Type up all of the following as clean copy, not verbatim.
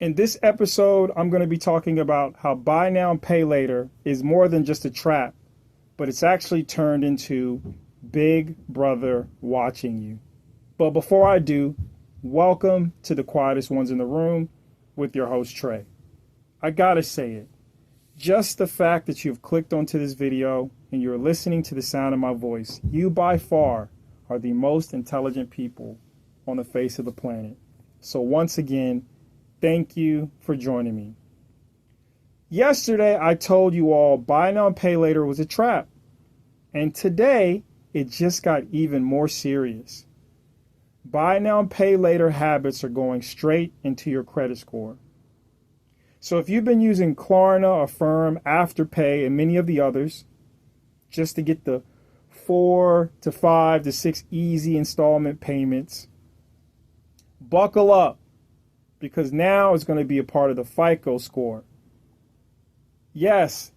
In this episode, I'm going to be talking about how buy now, pay later is more than just a trap, but it's actually turned into Big Brother watching you. But before I do, welcome to the quietest ones in the room with your host, Trey. I gotta say it. Just the fact that you've clicked onto this video and you're listening to the sound of my voice, you by far are the most intelligent people on the face of the planet. So once again, thank you for joining me. Yesterday, I told you all buy now, pay later was a trap. And today, it just got even more serious. Buy now, pay later habits are going straight into your credit score. So if you've been using Klarna, Affirm, Afterpay, and many of the others, just to get the 4 to 5 to 6 easy installment payments, buckle up, because now it's going to be a part of the FICO score. Yes,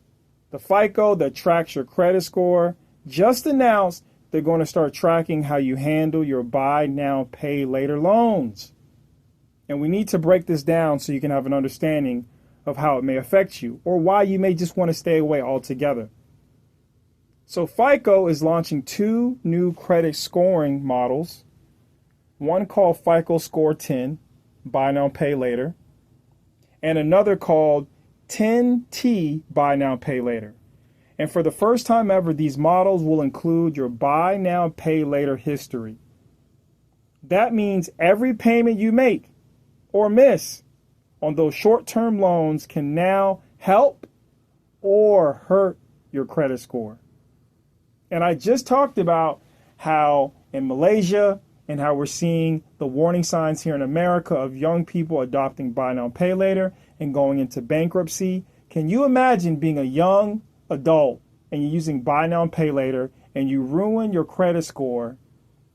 the FICO that tracks your credit score just announced they're going to start tracking how you handle your buy now, pay later loans. And we need to break this down so you can have an understanding of how it may affect you or why you may just want to stay away altogether. So FICO is launching 2 new credit scoring models, one called FICO Score 10, buy now, pay later, and another called 10T, buy now, pay later. And for the first time ever, these models will include your buy now, pay later history. That means every payment you make or miss on those short-term loans can now help or hurt your credit score. And I just talked about how in Malaysia and how we're seeing the warning signs here in America of young people adopting buy now, pay later and going into bankruptcy. Can you imagine being a young adult and you're using buy now, pay later and you ruin your credit score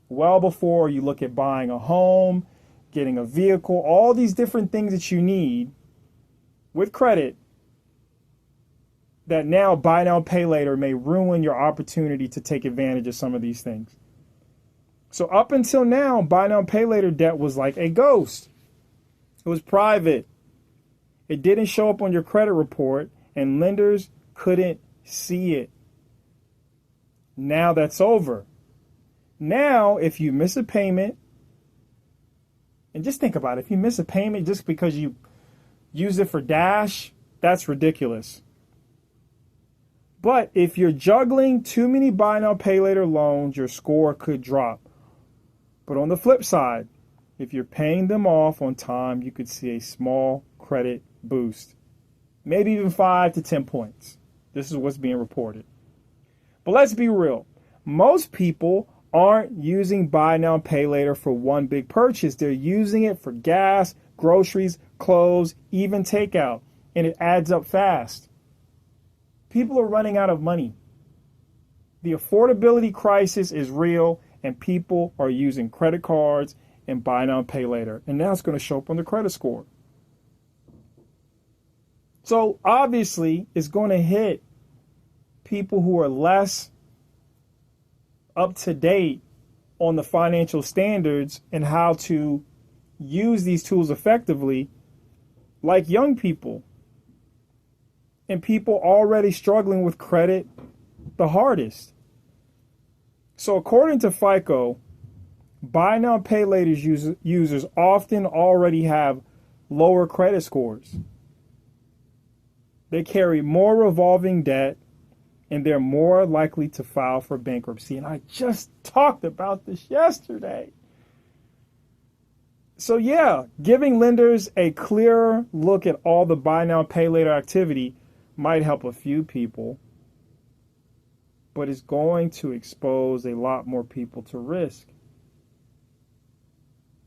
well before you look at buying a home, getting a vehicle, all these different things that you need with credit, that now buy now, pay later may ruin your opportunity to take advantage of some of these things. So up until now, buy now, pay later debt was like a ghost. It was private. It didn't show up on your credit report and lenders couldn't see it. Now that's over. Now, if you miss a payment, and just think about it, if you miss a payment just because you use it for Dash, that's ridiculous. But if you're juggling too many buy now, pay later loans, your score could drop. But on the flip side, if you're paying them off on time, you could see a small credit boost. Maybe even 5 to 10 points. This is what's being reported. But let's be real. Most people aren't using buy now, pay later for one big purchase. They're using it for gas, groceries, clothes, even takeout. And it adds up fast. People are running out of money. The affordability crisis is real, and people are using credit cards and buy now, pay later. And now it's going to show up on the credit score. So obviously, it's going to hit people who are less up to date on the financial standards and how to use these tools effectively, like young people and people already struggling with credit the hardest. So according to FICO, buy now, pay later users often already have lower credit scores. They carry more revolving debt, and they're more likely to file for bankruptcy. And I just talked about this yesterday. So yeah, giving lenders a clearer look at all the buy now, pay later activity might help a few people, but it's going to expose a lot more people to risk.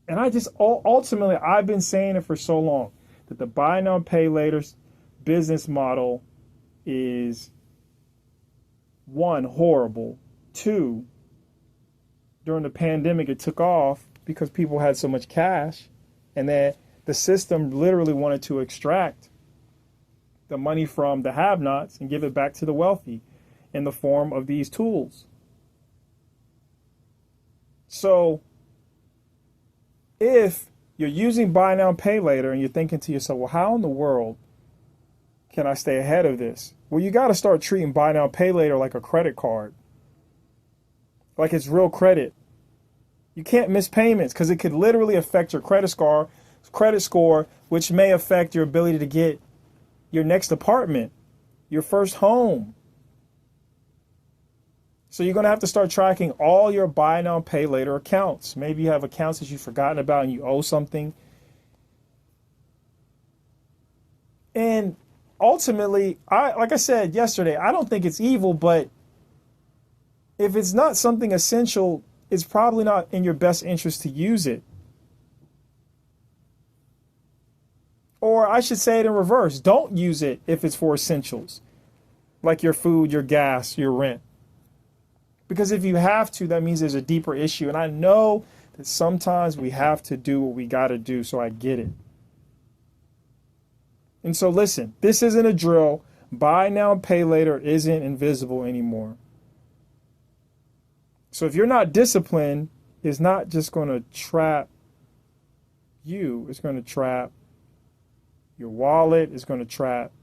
And ultimately, I've been saying it for so long, that the buy now, pay later business model is, 1, horrible. 2, during the pandemic, it took off because people had so much cash, and that the system literally wanted to extract the money from the have-nots and give it back to the wealthy in the form of these tools. So if You're using buy now, pay later, and you're thinking to yourself, well, how in the world can I stay ahead of this? Well, you got to start treating buy now, pay later like a credit card, like it's real credit. You can't miss payments because it could literally affect your credit score, which may affect your ability to get your next apartment, your first home. So you're going to have to start tracking all your buy now, pay later accounts. Maybe you have accounts that you've forgotten about and you owe something. And ultimately, like I said yesterday, I don't think it's evil, but if it's not something essential, it's probably not in your best interest to use it. Or I should say it in reverse. Don't use it if it's for essentials, like your food, your gas, your rent. Because if you have to, that means there's a deeper issue. And I know that sometimes we have to do what we got to do, so I get it. And so listen, this isn't a drill. Buy now, pay later isn't invisible anymore. So if you're not disciplined, it's not just going to trap you. It's going to trap your wallet. It's going to trap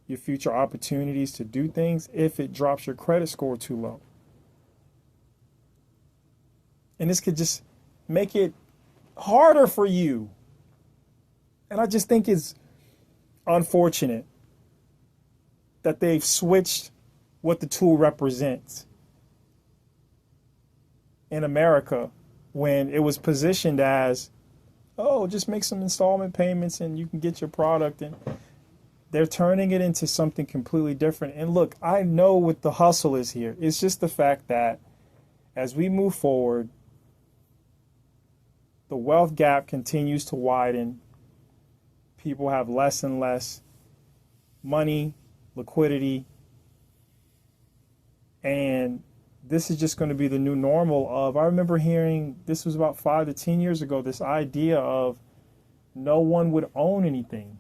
your future opportunities to do things if it drops your credit score too low. And this could just make it harder for you. And I just think it's unfortunate that they've switched what the tool represents in America when it was positioned as, oh, just make some installment payments and you can get your product. And they're turning it into something completely different. And look, I know what the hustle is here. It's just the fact that as we move forward, the wealth gap continues to widen. People have less and less money, liquidity, and this is just going to be the new normal of, I remember hearing, this was about 5 to 10 years ago, this idea of no one would own anything.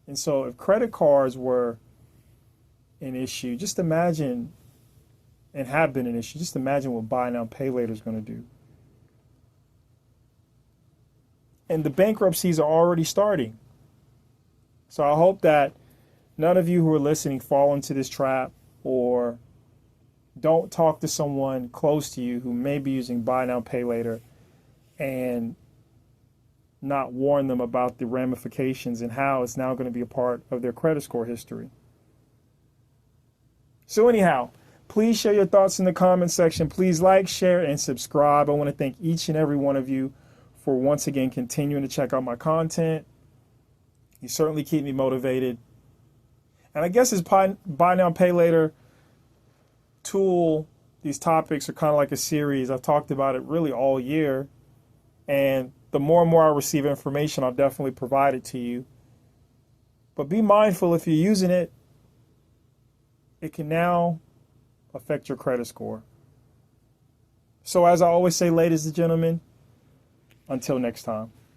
And so if credit cards were an issue, just imagine, and have been an issue, just imagine what buy now, pay later is going to do. And the bankruptcies are already starting. So I hope that none of you who are listening fall into this trap, or don't talk to someone close to you who may be using buy now, pay later and not warn them about the ramifications and how it's now going to be a part of their credit score history. So anyhow, please share your thoughts in the comment section. Please like, share, and subscribe. I want to thank each and every one of you for once again continuing to check out my content. You certainly keep me motivated. And I guess this buy now, pay later tool, these topics are kind of like a series. I've talked about it really all year. And the more and more I receive information, I'll definitely provide it to you. But be mindful, if you're using it, it can now affect your credit score. So as I always say, ladies and gentlemen, until next time.